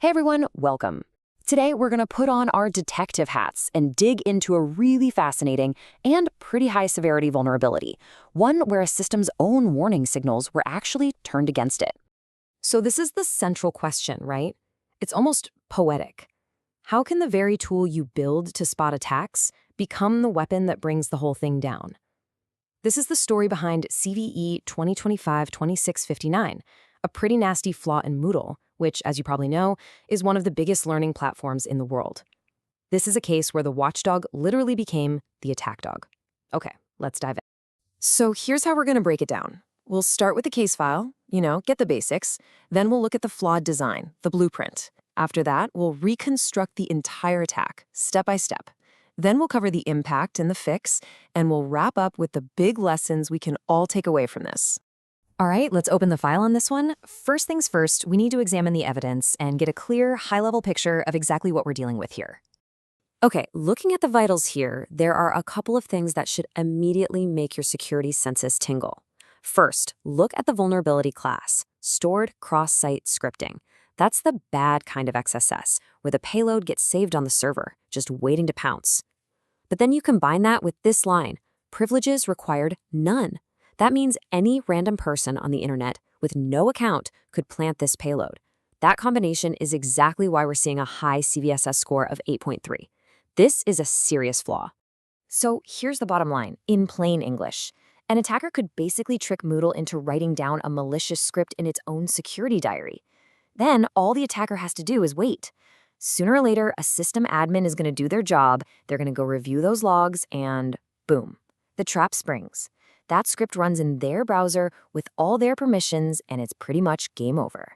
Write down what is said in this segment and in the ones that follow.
Hey everyone, welcome. Today we're going to put on our detective hats and dig into a really fascinating and pretty high severity vulnerability, one where a system's own warning signals were actually turned against it. So this is the central question, right? It's almost poetic. How can the very tool you build to spot attacks become the weapon that brings the whole thing down? This is the story behind CVE-2025-26529, a pretty nasty flaw in Moodle, which, as you probably know, is one of the biggest learning platforms in the world. This is a case where the watchdog literally became the attack dog. Okay, let's dive in. So here's how we're going to break it down. We'll start with the case file, get the basics. Then we'll look at the flawed design, the blueprint. After that, we'll reconstruct the entire attack, step by step. Then we'll cover the impact and the fix, and we'll wrap up with the big lessons we can all take away from this. All right, let's open the file on this one. First things first, we need to examine the evidence and get a clear, high-level picture of exactly what we're dealing with here. Okay, looking at the vitals here, there are a couple of things that should immediately make your security senses tingle. First, look at the vulnerability class, stored cross-site scripting. That's the bad kind of XSS, where the payload gets saved on the server, just waiting to pounce. But then you combine that with this line, privileges required none. That means any random person on the internet with no account could plant this payload. That combination is exactly why we're seeing a high CVSS score of 8.3. This is a serious flaw. So here's the bottom line, in plain English. An attacker could basically trick Moodle into writing down a malicious script in its own security diary. Then all the attacker has to do is wait. Sooner or later, a system admin is going to do their job, they're going to go review those logs, and boom, the trap springs. That script runs in their browser with all their permissions, and it's pretty much game over.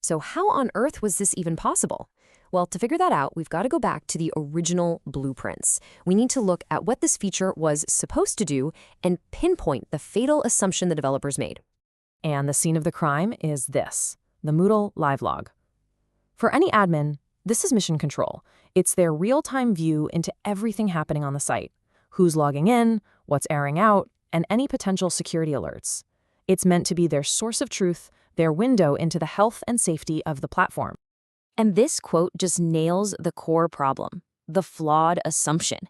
So how on earth was this even possible? Well, to figure that out, we've got to go back to the original blueprints. We need to look at what this feature was supposed to do and pinpoint the fatal assumption the developers made. And the scene of the crime is this, the Moodle live log. For any admin, this is mission control. It's their real-time view into everything happening on the site. Who's logging in, what's airing out, and any potential security alerts. It's meant to be their source of truth, their window into the health and safety of the platform. And this quote just nails the core problem, the flawed assumption.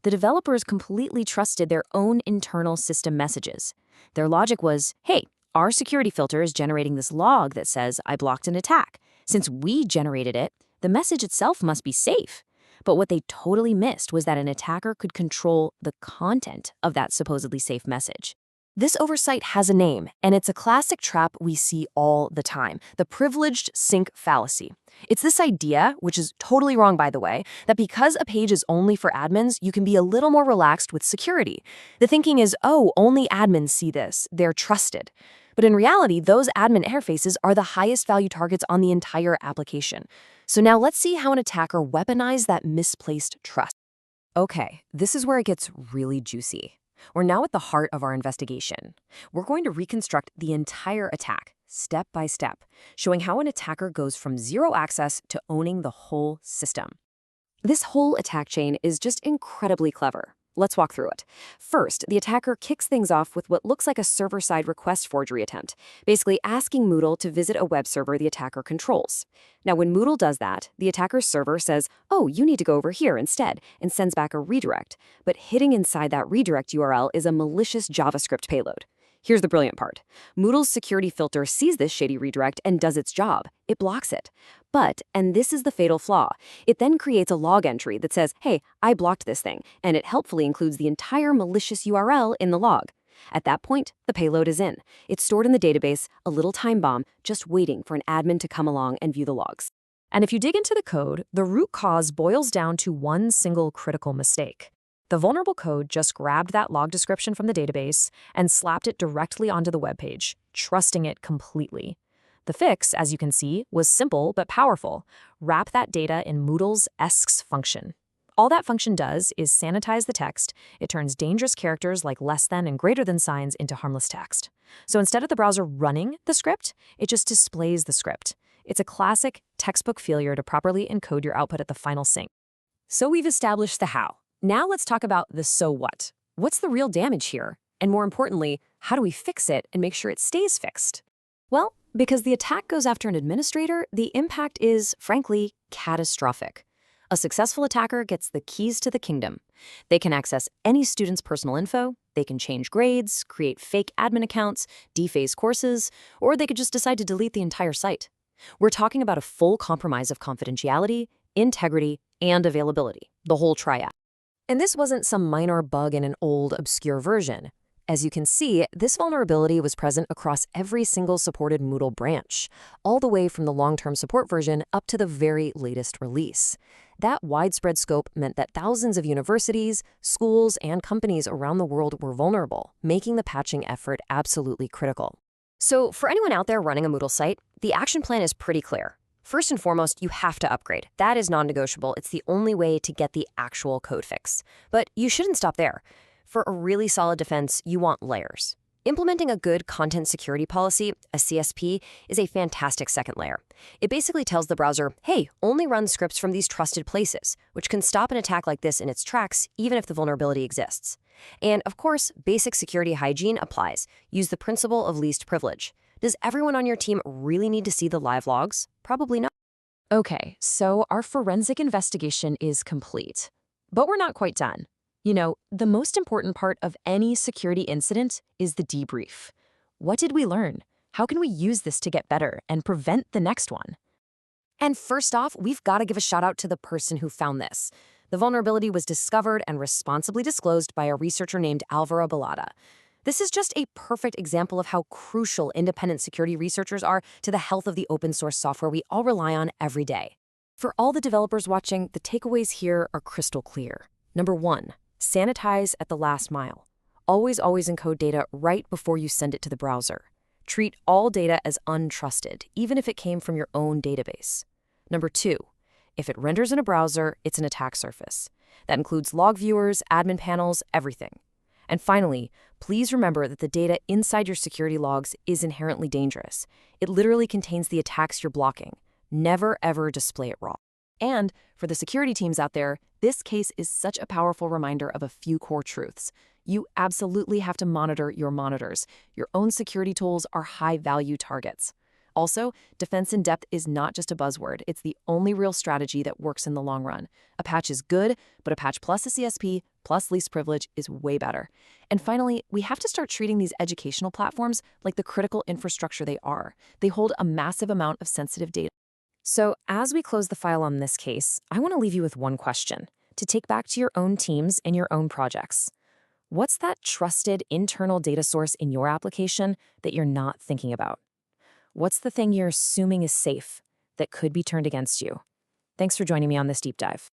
The developers completely trusted their own internal system messages. Their logic was, hey, our security filter is generating this log that says I blocked an attack. Since we generated it, the message itself must be safe. But what they totally missed was that an attacker could control the content of that supposedly safe message. This oversight has a name, and it's a classic trap we see all the time, the privileged sync fallacy. It's this idea, which is totally wrong by the way, that because a page is only for admins, you can be a little more relaxed with security. The thinking is, oh, only admins see this, they're trusted. But in reality, those admin interfaces are the highest value targets on the entire application. So now let's see how an attacker weaponized that misplaced trust. Okay, this is where it gets really juicy. We're now at the heart of our investigation. We're going to reconstruct the entire attack, step by step, showing how an attacker goes from zero access to owning the whole system. This whole attack chain is just incredibly clever. Let's walk through it. First, the attacker kicks things off with what looks like a server-side request forgery attempt, basically asking Moodle to visit a web server the attacker controls. Now, when Moodle does that, the attacker's server says, oh, you need to go over here instead, and sends back a redirect. But hidden inside that redirect URL is a malicious JavaScript payload. Here's the brilliant part. Moodle's security filter sees this shady redirect and does its job. It blocks it. But, and this is the fatal flaw, it then creates a log entry that says, hey, I blocked this thing, and it helpfully includes the entire malicious URL in the log. At that point, the payload is in. It's stored in the database, a little time bomb, just waiting for an admin to come along and view the logs. And if you dig into the code, the root cause boils down to one single critical mistake. The vulnerable code just grabbed that log description from the database and slapped it directly onto the web page, trusting it completely. The fix, as you can see, was simple but powerful. Wrap that data in Moodle's asks function. All that function does is sanitize the text. It turns dangerous characters like less than and greater than signs into harmless text. So instead of the browser running the script, it just displays the script. It's a classic textbook failure to properly encode your output at the final sync. So we've established the how. Now let's talk about the so what. What's the real damage here? And more importantly, how do we fix it and make sure it stays fixed? Well, Because the attack goes after an administrator, the impact is, frankly, catastrophic. A successful attacker gets the keys to the kingdom. They can access any student's personal info, they can change grades, create fake admin accounts, deface courses, or they could just decide to delete the entire site. We're talking about a full compromise of confidentiality, integrity, and availability, the whole triad. And this wasn't some minor bug in an old, obscure version. As you can see, this vulnerability was present across every single supported Moodle branch, all the way from the long-term support version up to the very latest release. That widespread scope meant that thousands of universities, schools, and companies around the world were vulnerable, making the patching effort absolutely critical. So for anyone out there running a Moodle site, the action plan is pretty clear. First and foremost, you have to upgrade. That is non-negotiable. It's the only way to get the actual code fix. But you shouldn't stop there. For a really solid defense, you want layers. Implementing a good content security policy, a CSP, is a fantastic second layer. It basically tells the browser, hey, only run scripts from these trusted places, which can stop an attack like this in its tracks, even if the vulnerability exists. And of course, basic security hygiene applies. Use the principle of least privilege. Does everyone on your team really need to see the live logs? Probably not. Okay, so our forensic investigation is complete. But we're not quite done. You know, the most important part of any security incident is the debrief. What did we learn? How can we use this to get better and prevent the next one? And first off, we've got to give a shout out to the person who found this. The vulnerability was discovered and responsibly disclosed by a researcher named Alvaro Balada. This is just a perfect example of how crucial independent security researchers are to the health of the open source software we all rely on every day. For all the developers watching, the takeaways here are crystal clear. Number 1, sanitize at the last mile. Always encode data right before you send it to the browser. Treat all data as untrusted, even if it came from your own database. Number 2, if it renders in a browser, it's an attack surface. That includes log viewers, admin panels, everything. And finally, please remember that the data inside your security logs is inherently dangerous. It literally contains the attacks you're blocking. Never, ever display it raw. And for the security teams out there, this case is such a powerful reminder of a few core truths. You absolutely have to monitor your monitors. Your own security tools are high-value targets. Also, defense in depth is not just a buzzword. It's the only real strategy that works in the long run. A patch is good, but a patch plus a CSP plus least privilege is way better. And finally, we have to start treating these educational platforms like the critical infrastructure they are. They hold a massive amount of sensitive data. So as we close the file on this case, I want to leave you with one question to take back to your own teams and your own projects. What's that trusted internal data source in your application that you're not thinking about? What's the thing you're assuming is safe that could be turned against you? Thanks for joining me on this deep dive.